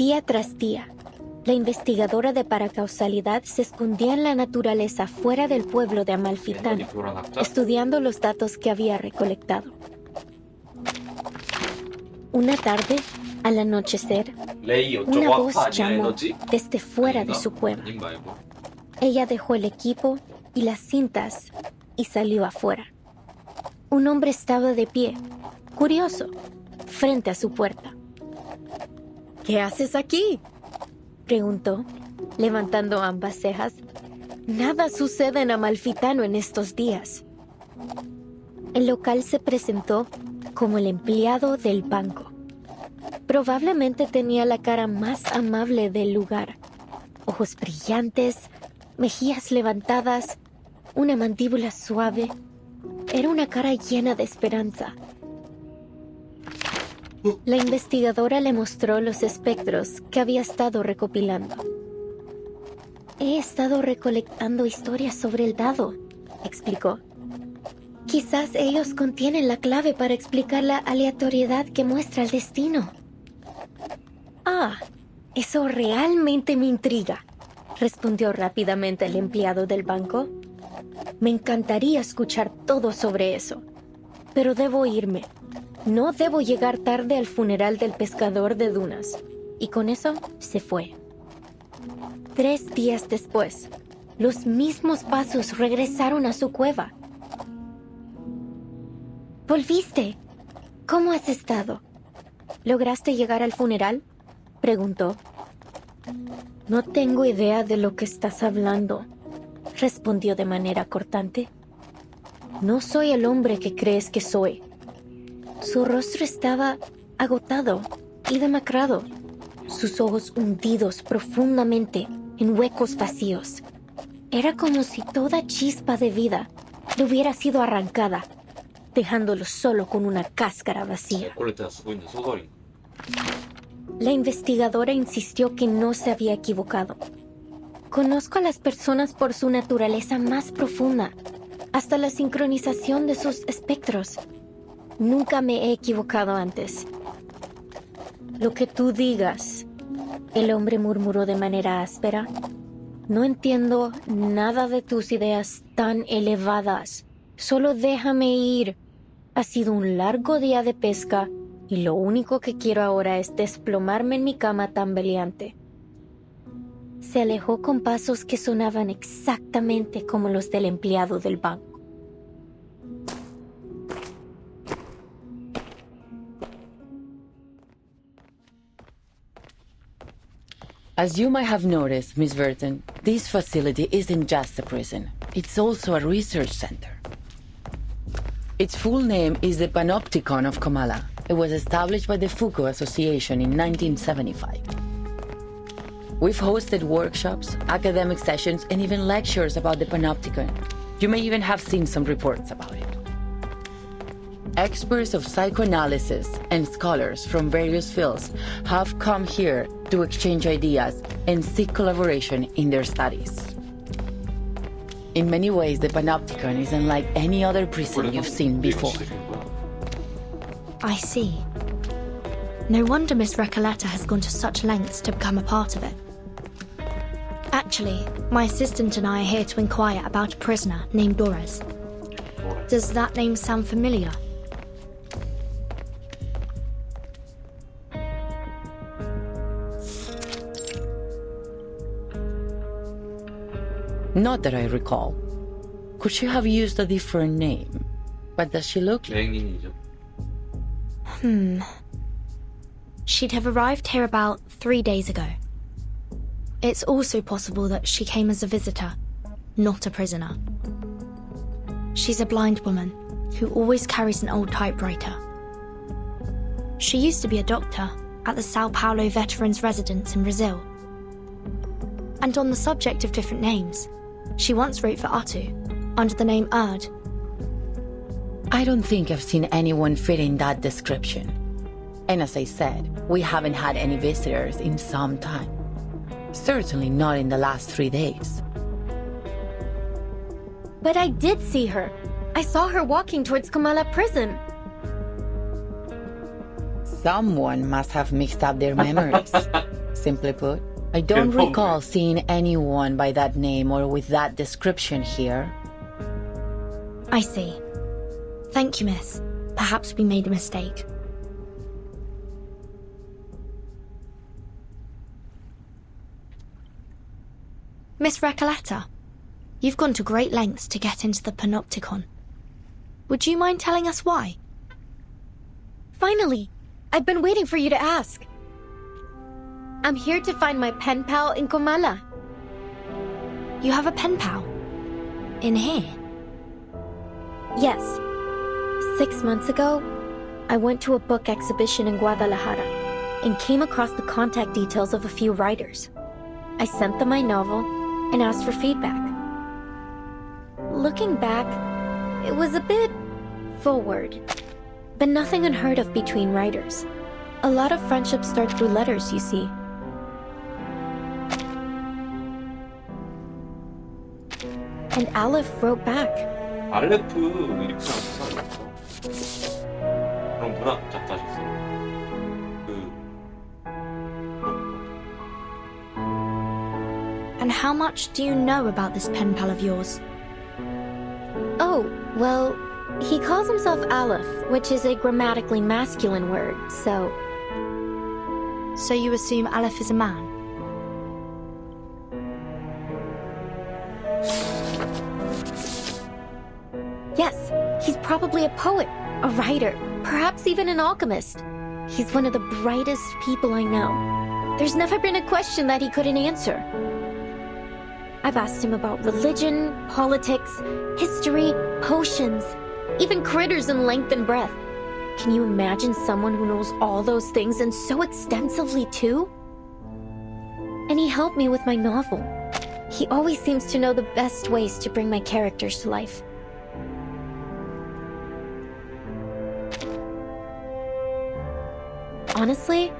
Día tras día, la investigadora de paracausalidad se escondía en la naturaleza fuera del pueblo de Amalfitano, estudiando los datos que había recolectado. Una tarde, al anochecer, una voz llamó desde fuera de su cueva. Ella dejó el equipo y las cintas y salió afuera. Un hombre estaba de pie, curioso, frente a su puerta. ¿Qué haces aquí?, preguntó, levantando ambas cejas. Nada sucede en Amalfitano en estos días. El local se presentó como el empleado del banco. Probablemente tenía la cara más amable del lugar. Ojos brillantes, mejillas levantadas, una mandíbula suave. Era una cara llena de esperanza. La investigadora le mostró los espectros que había estado recopilando. He estado recolectando historias sobre el dado, explicó. Quizás ellos contienen la clave para explicar la aleatoriedad que muestra el destino. Ah, eso realmente me intriga, respondió rápidamente el empleado del banco. Me encantaría escuchar todo sobre eso, pero debo irme. No debo llegar tarde al funeral del pescador de dunas. Y con eso se fue. 3 días después, los mismos pasos regresaron a su cueva. ¿Volviste? ¿Cómo has estado? ¿Lograste llegar al funeral?, preguntó. No tengo idea de lo que estás hablando, respondió de manera cortante. No soy el hombre que crees que soy. Su rostro estaba agotado y demacrado, sus ojos hundidos profundamente en huecos vacíos. Era como si toda chispa de vida le hubiera sido arrancada, dejándolo solo con una cáscara vacía. La investigadora insistió que no se había equivocado. Conozco a las personas por su naturaleza más profunda, hasta la sincronización de sus espectros. Nunca me he equivocado antes. Lo que tú digas, el hombre murmuró de manera áspera. No entiendo nada de tus ideas tan elevadas. Solo déjame ir. Ha sido un largo día de pesca y lo único que quiero ahora es desplomarme en mi cama tambaleante. Se alejó con pasos que sonaban exactamente como los del empleado del banco. As you might have noticed, Miss Burton, this facility isn't just a prison. It's also a research center. Its full name is the Panopticon of Comala. It was established by the Foucault Association in 1975. We've hosted workshops, academic sessions, and even lectures about the Panopticon. You may even have seen some reports about it. Experts of psychoanalysis and scholars from various fields have come here to exchange ideas and seek collaboration in their studies. In many ways, the Panopticon is unlike any other prison you've seen before. I see. No wonder Miss Recoleta has gone to such lengths to become a part of it. Actually, my assistant and I are here to inquire about a prisoner named Doris. Does that name sound familiar? Not that I recall. Could she have used a different name? What does she look like? She'd have arrived here about 3 days ago. It's also possible that she came as a visitor, not a prisoner. She's a blind woman who always carries an old typewriter. She used to be a doctor at the Sao Paulo Veterans Residence in Brazil. And on the subject of different names, she once wrote for Atu, under the name Erd. I don't think I've seen anyone fit in that description. And as I said, we haven't had any visitors in some time. Certainly not in the last 3 days. But I did see her. I saw her walking towards Comala prison. Someone must have mixed up their memories. simply put. I don't recall seeing anyone by that name or with that description here. I see. Thank you, miss. Perhaps we made a mistake. Miss Recoleta, you've gone to great lengths to get into the Panopticon. Would you mind telling us why? Finally! I've been waiting for you to ask. I'm here to find my pen pal in Comala. You have a pen pal? In here? Yes. 6 months ago, I went to a book exhibition in Guadalajara and came across the contact details of a few writers. I sent them my novel and asked for feedback. Looking back, it was a bit forward, but nothing unheard of between writers. A lot of friendships start through letters, you see. And Aleph wrote back. 알레프 이렇게 하는 그런 문학 작가셨어요. And how much do you know about this pen pal of yours? Oh, well, he calls himself Aleph, which is a grammatically masculine word, so... So you assume Aleph is a man? Yes, he's probably a poet, a writer, perhaps even an alchemist. He's one of the brightest people I know. There's never been a question that he couldn't answer. I've asked him about religion, politics, history, potions, even critters in length and breadth. Can you imagine someone who knows all those things and so extensively too? And he helped me with my novel. He always seems to know the best ways to bring my characters to life. Honestly,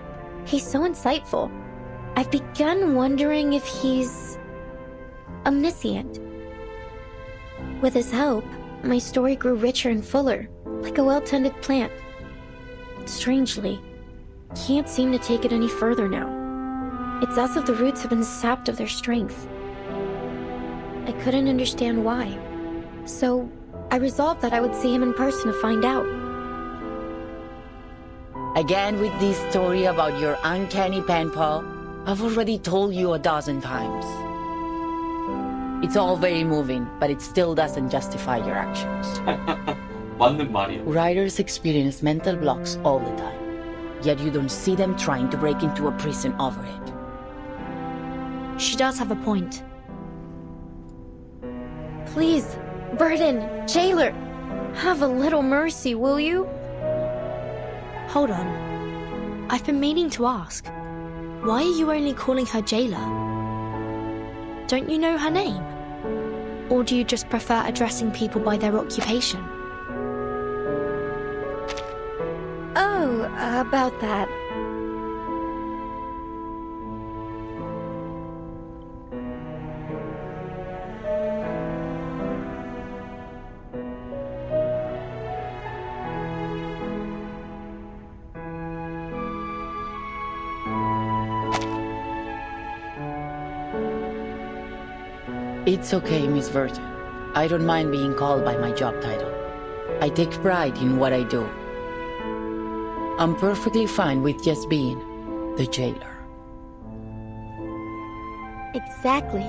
he's so insightful. I've begun wondering if he's omniscient. With his help, my story grew richer and fuller, like a well-tended plant. Strangely, can't seem to take it any further now. It's as if the roots have been sapped of their strength. I couldn't understand why, so I resolved that I would see him in person to find out. Again with this story about your uncanny pen pal, I've already told you 12 times. It's all very moving, but it still doesn't justify your actions. 맞는 말이야. Writers experience mental blocks all the time, yet you don't see them trying to break into a prison over it. She does have a point. Please, Burden, jailer, have a little mercy, will you? Hold on. I've been meaning to ask. Why are you only calling her jailer? Don't you know her name? Or do you just prefer addressing people by their occupation? Oh, about that. It's okay, Miss Verton. I don't mind being called by my job title. I take pride in what I do. I'm perfectly fine with just being the jailer. Exactly.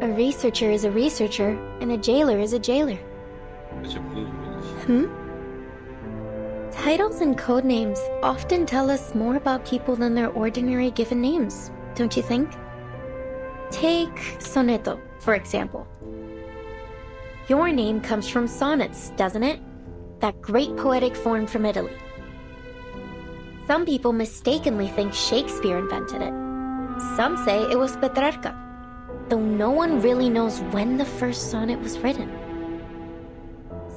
A researcher is a researcher, and a jailer is a jailer. 대체 무슨 소리지? Hmm? Titles and codenames often tell us more about people than their ordinary given names, don't you think? Take Soneto, for example. Your name comes from sonnets, doesn't it? That great poetic form from Italy. Some people mistakenly think Shakespeare invented it. Some say it was Petrarca, though no one really knows when the first sonnet was written.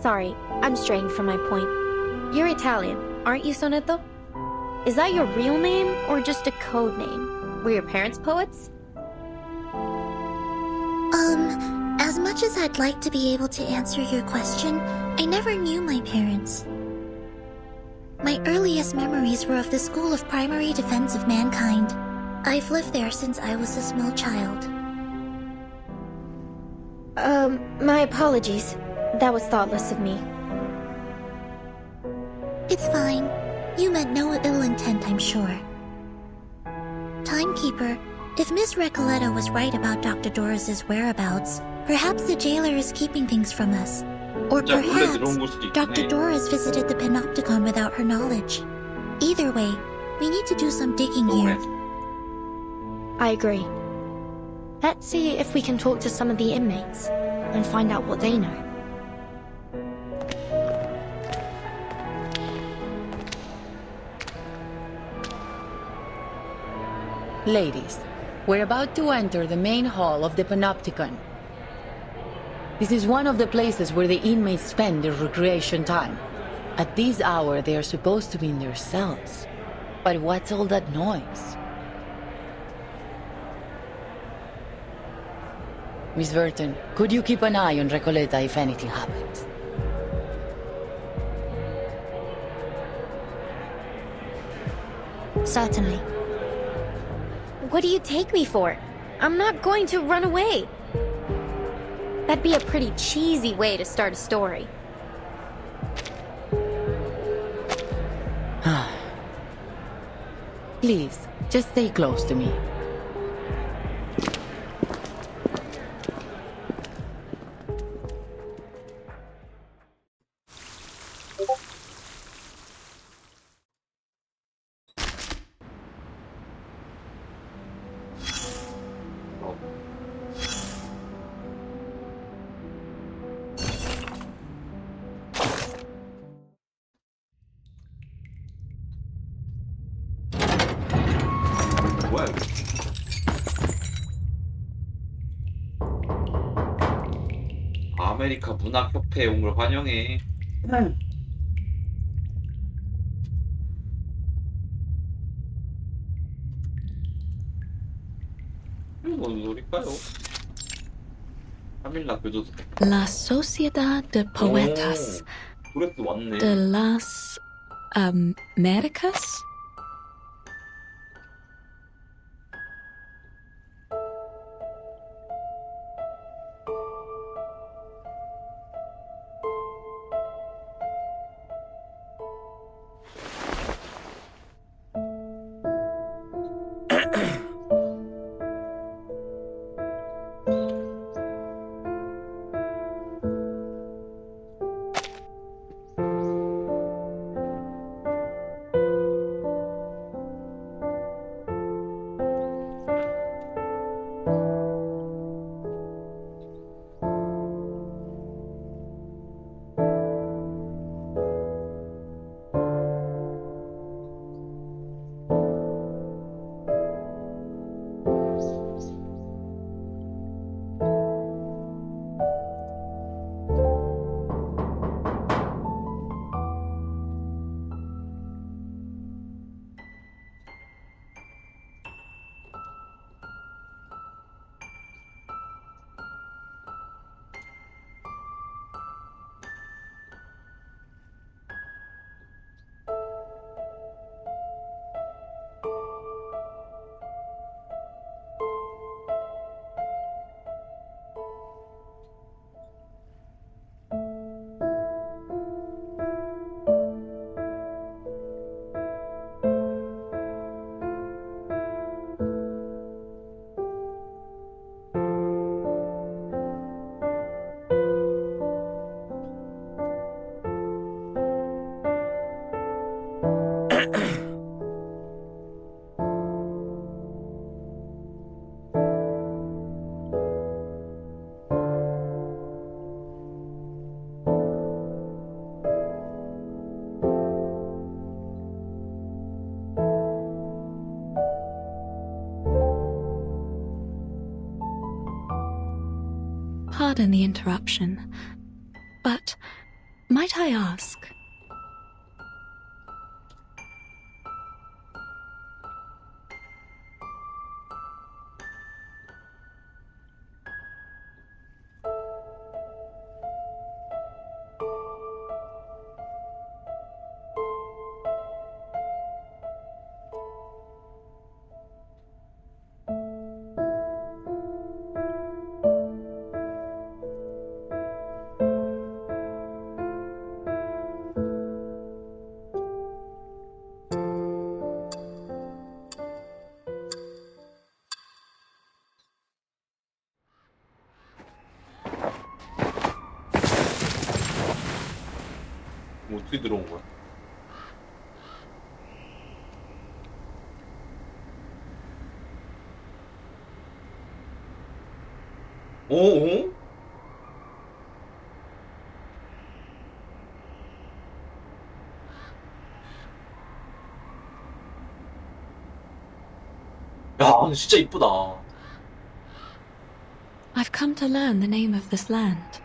Sorry, I'm straying from my point. You're Italian, aren't you, Soneto? Is that your real name or just a code name? Were your parents poets? As much as I'd like to be able to answer your question, I never knew my parents. My earliest memories were of the School of Primary Defense of Mankind. I've lived there since I was a small child. My apologies. That was thoughtless of me. It's fine. You meant no ill intent, I'm sure. Timekeeper, if Miss Recoleta was right about Dr. Doris's whereabouts, perhaps the jailer is keeping things from us. Or 진짜 몰래 perhaps 들어온 걸 수도 Dr. 있겠네. Doris visited the Panopticon without her knowledge. Either way, we need to do some digging here. I agree. Let's see if we can talk to some of the inmates and find out what they know. Ladies, we're about to enter the main hall of the Panopticon. This is one of the places where the inmates spend their recreation time. At this hour, they are supposed to be in their cells. But what's all that noise? Miss Verton, could you keep an eye on Recoleta if anything happens? Certainly. What do you take me for? I'm not going to run away. That'd be a pretty cheesy way to start a story. Please, just stay close to me. 뭐야 이거? 아메리카 문학협회에 온 걸 환영해. 이거 뭔 소리일까요? 카밀라 교도소. La Sociedad de Poetas 오, 그래도 왔네. de las Américas? Pardon the interruption, but might I ask? 어떻게 들어온 거야? 오? 야, 근데 진짜 이쁘다. I've come to learn the name of this land.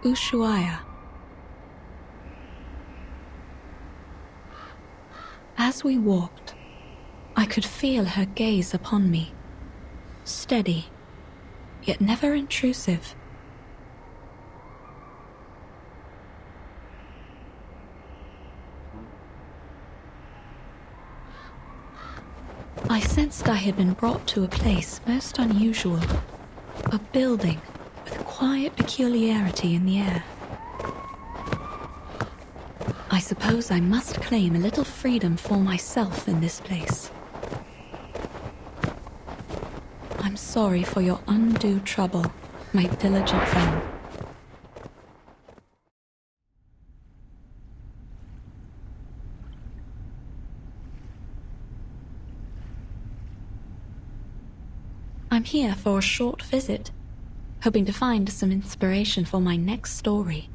Ushuaia. As we walked, I could feel her gaze upon me. Steady, yet never intrusive. I sensed I had been brought to a place most unusual. A building with a quiet peculiarity in the air. I suppose I must claim a little freedom for myself in this place. I'm sorry for your undue trouble, my diligent friend. I'm here for a short visit, hoping to find some inspiration for my next story.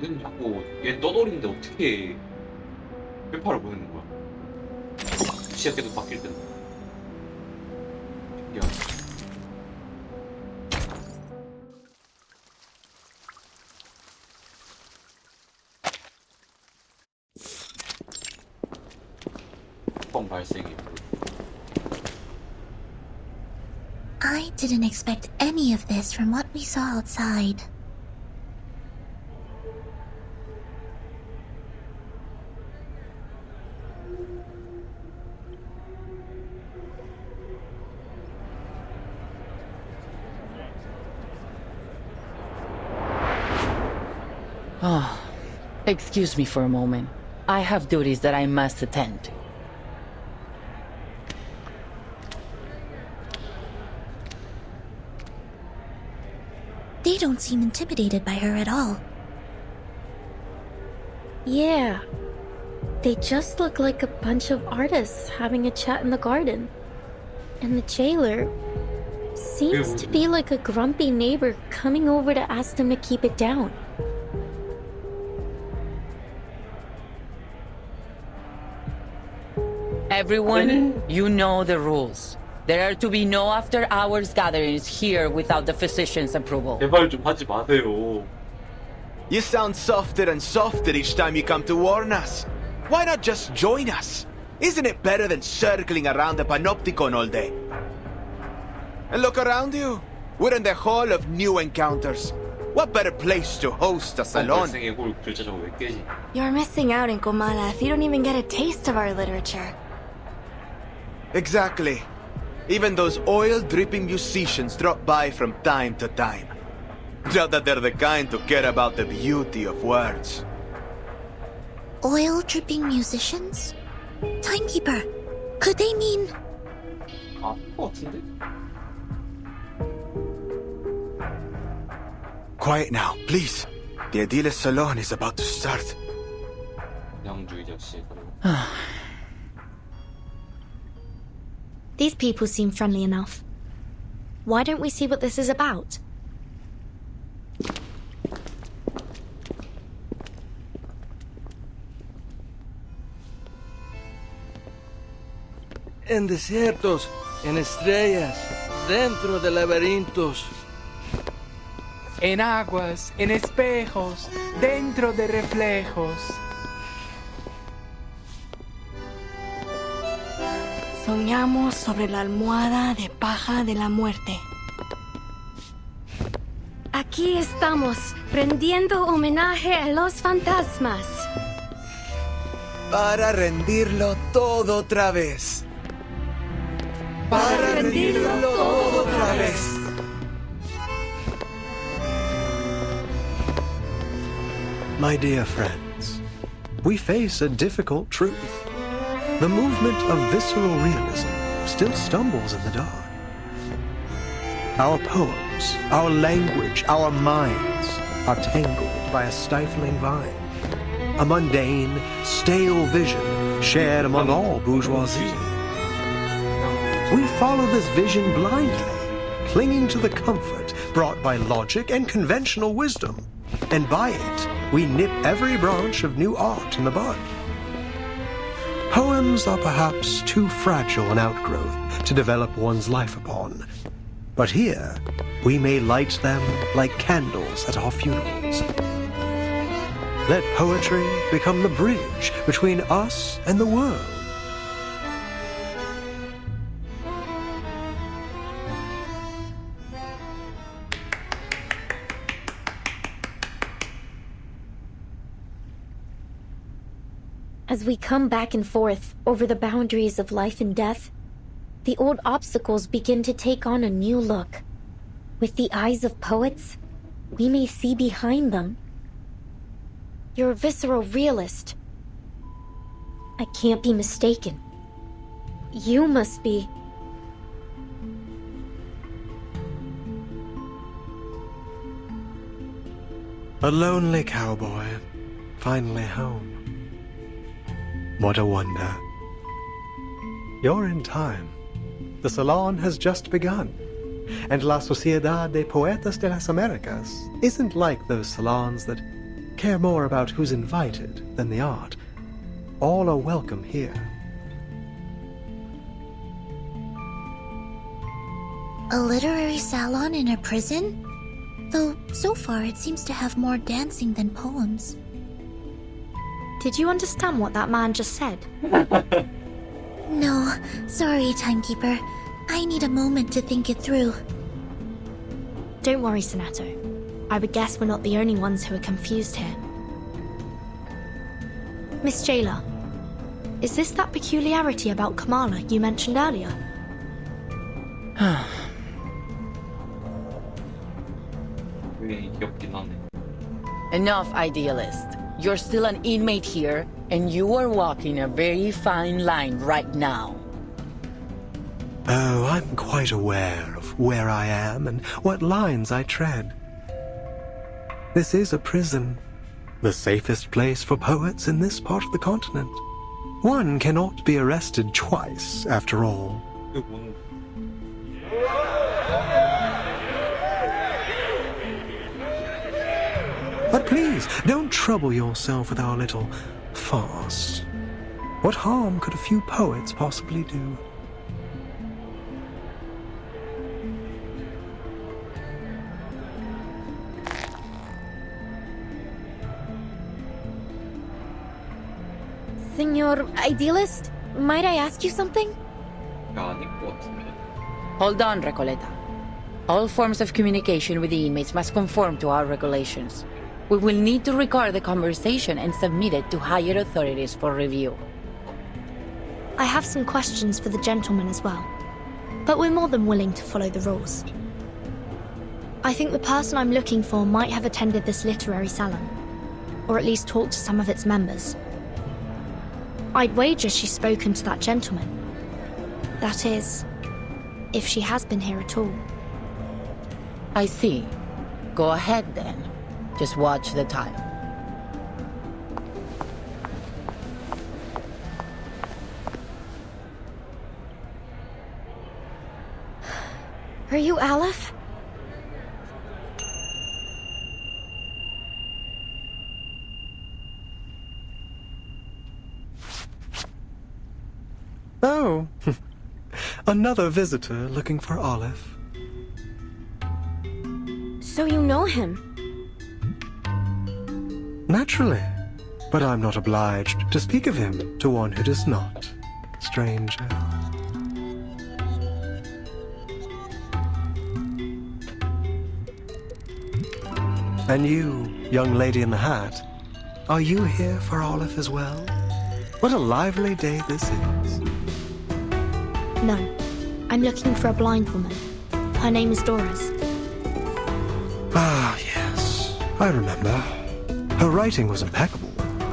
얘는 자꾸 얘 떠돌이인데 어떻게 페파를 보내는 거야? 시야 계속 바뀔 때는. 신기하다. 발생이. I didn't expect any of this from what we saw outside. Oh, excuse me for a moment. I have duties that I must attend to. They don't seem intimidated by her at all. Yeah. They just look like a bunch of artists having a chat in the garden. And the jailer seems to be like a grumpy neighbor coming over to ask them to keep it down. Everyone, you know the rules. There are to be no after-hours gatherings here without the physician's approval. 제발 좀 하지 마세요. You sound softer and softer each time you come to warn us. Why not just join us? Isn't it better than circling around the Panopticon all day? And look around you. We're in the Hall of New Encounters. What better place to host a salon? 발생의 홀 글자 저거 왜 깨지? You're missing out in Comala if you don't even get a taste of our literature. Exactly. Even those oil-dripping musicians drop by from time to time. Not that they're the kind to care about the beauty of words. Oil-dripping musicians? Timekeeper, could they mean... 아, 그거 같은데? Quiet now, please. The Adiles Salon is about to start. 양주의자 씨. These people seem friendly enough. Why don't we see what this is about? En desiertos, en estrellas, dentro de laberintos. En aguas, en espejos, dentro de reflejos. Soñamos sobre la almohada de paja de la muerte. Aquí estamos, rendiendo homenaje a los fantasmas. Para rendirlo todo otra vez. Para rendirlo todo otra vez. My dear friends, we face a difficult truth. The movement of visceral realism still stumbles in the dark. Our poems, our language, our minds are tangled by a stifling vine. A mundane, stale vision shared among all bourgeoisie. We follow this vision blindly, clinging to the comfort brought by logic and conventional wisdom. And by it, we nip every branch of new art in the bud. Poems are perhaps too fragile an outgrowth to develop one's life upon. But here, we may light them like candles at our funerals. Let poetry become the bridge between us and the world. As we come back and forth over the boundaries of life and death, the old obstacles begin to take on a new look. With the eyes of poets, we may see behind them. You're a visceral realist. I can't be mistaken. You must be. A lonely cowboy, finally home. What a wonder. You're in time. The salon has just begun. And La Sociedad de Poetas de las Americas isn't like those salons that care more about who's invited than the art. All are welcome here. A literary salon in a prison? Though, so far it seems to have more dancing than poems. Did you understand what that man just said? No, sorry, Timekeeper. I need a moment to think it through. Don't worry, Sonato. I would guess we're not the only ones who are confused here. Miss Jailer, is this that peculiarity about Kamala you mentioned earlier? Enough, idealist. You're still an inmate here, and you are walking a very fine line right now. Oh, I'm quite aware of where I am and what lines I tread. This is a prison, the safest place for poets in this part of the continent. One cannot be arrested twice, after all. But please, don't trouble yourself with our little farce. What harm could a few poets possibly do? Senor Idealist, might I ask you something? Hold on, Recoleta. All forms of communication with the inmates must conform to our regulations. We will need to record the conversation and submit it to higher authorities for review. I have some questions for the gentleman as well, but we're more than willing to follow the rules. I think the person I'm looking for might have attended this literary salon, or at least talked to some of its members. I'd wager she's spoken to that gentleman. That is, if she has been here at all. I see. Go ahead then. Just watch the time. Are you Aleph? Oh, another visitor looking for Aleph. So you know him? Naturally, but I'm not obliged to speak of him to one who does not, stranger. And you, young lady in the hat, are you here for Aleph as well? What a lively day this is. No, I'm looking for a blind woman. Her name is Doris. Ah, yes, I remember. Her writing was impeccable,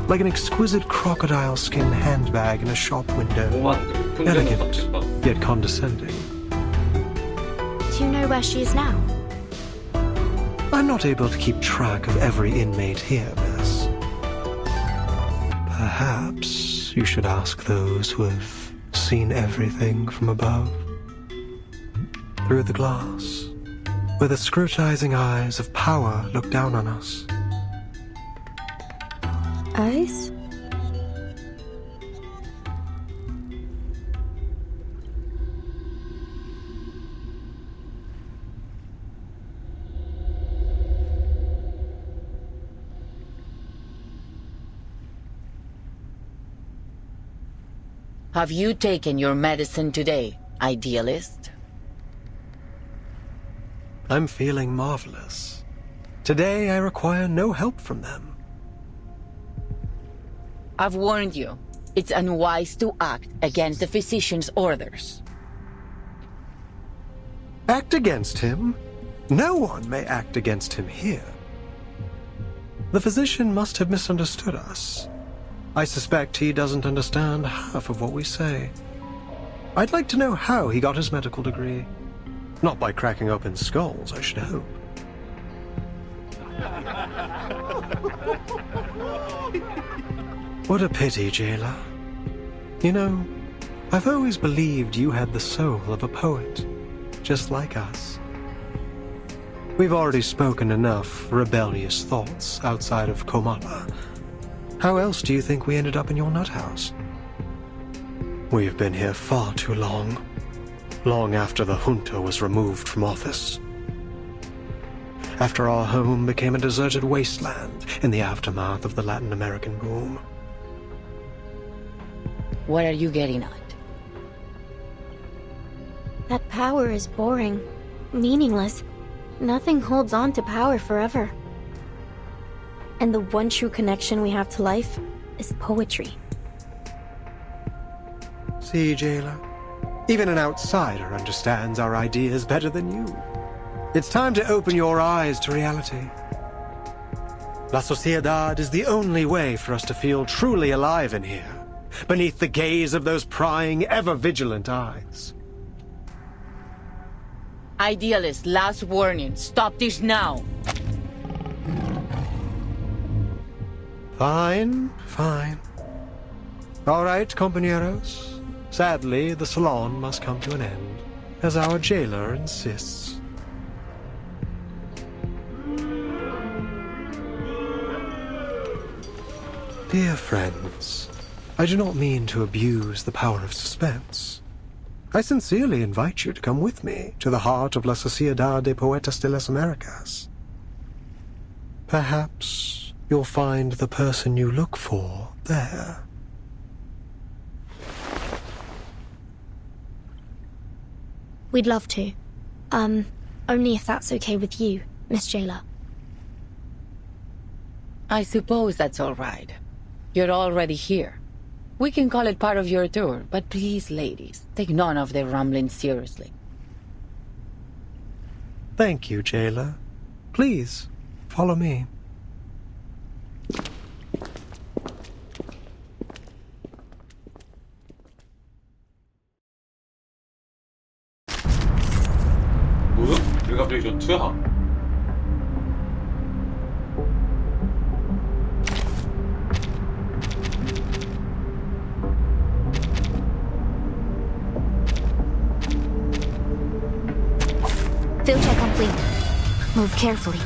like an exquisite crocodile skin handbag in a shop window. Elegant, yet condescending. Do you know where she is now? I'm not able to keep track of every inmate here, miss. Perhaps you should ask those who have seen everything from above. Through the glass, where the scrutinizing eyes of power look down on us. Eyes? Have you taken your medicine today, idealist? I'm feeling marvelous. Today I require no help from them. I've warned you. It's unwise to act against the physician's orders. Act against him? No one may act against him here. The physician must have misunderstood us. I suspect he doesn't understand half of what we say. I'd like to know how he got his medical degree. Not by cracking open skulls, I should hope. What a pity, jailer. You know, I've always believed you had the soul of a poet, just like us. We've already spoken enough rebellious thoughts outside of Komala. How else do you think we ended up in your nut house? We've been here far too long. Long after the junta was removed from office. After our home became a deserted wasteland in the aftermath of the Latin American boom. What are you getting at? That power is boring, meaningless. Nothing holds on to power forever. And the one true connection we have to life is poetry. See, jailer? Even an outsider understands our ideas better than you. It's time to open your eyes to reality. La Sociedad is the only way for us to feel truly alive in here, beneath the gaze of those prying, ever-vigilant eyes. Idealist, last warning. Stop this now. Fine, fine. All right, compañeros. Sadly, the salon must come to an end, as our jailer insists. Dear friends, I do not mean to abuse the power of suspense. I sincerely invite you to come with me to the heart of La Sociedad de Poetas de las Americas. Perhaps you'll find the person you look for there. We'd love to. Only if that's okay with you, Miss Jailer. I suppose that's all right. You're already here. We can call it part of your tour, but please, ladies, take none of their rumblings seriously. Thank you, Jailer. Please, follow me. 뭐야? 왜 갑자기 전투야? Field check complete. Move carefully.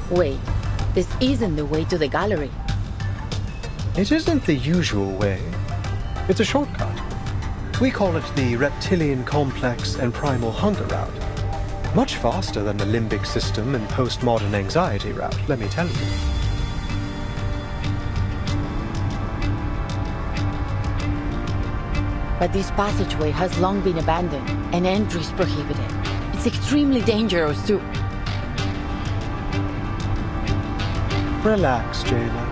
Wait, this isn't the way to the gallery. It isn't the usual way. It's a shortcut. We call it the Reptilian Complex and Primal Hunger route. Much faster than the limbic system and postmodern anxiety route, let me tell you. But this passageway has long been abandoned, and entry is prohibited. It's extremely dangerous too. Relax, Jailer.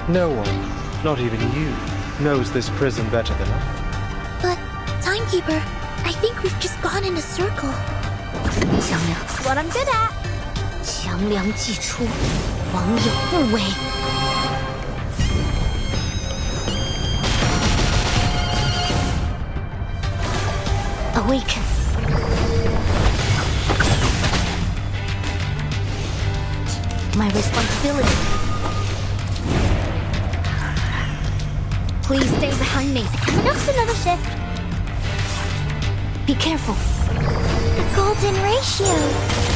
No one, not even you, knows this prison better than I. But, Timekeeper, I think we've just gone in a circle. What I'm good at. 强梁既出，王有不为。Awaken. My responsibility. Please stay behind me. Just another shift. Be careful. The golden ratio.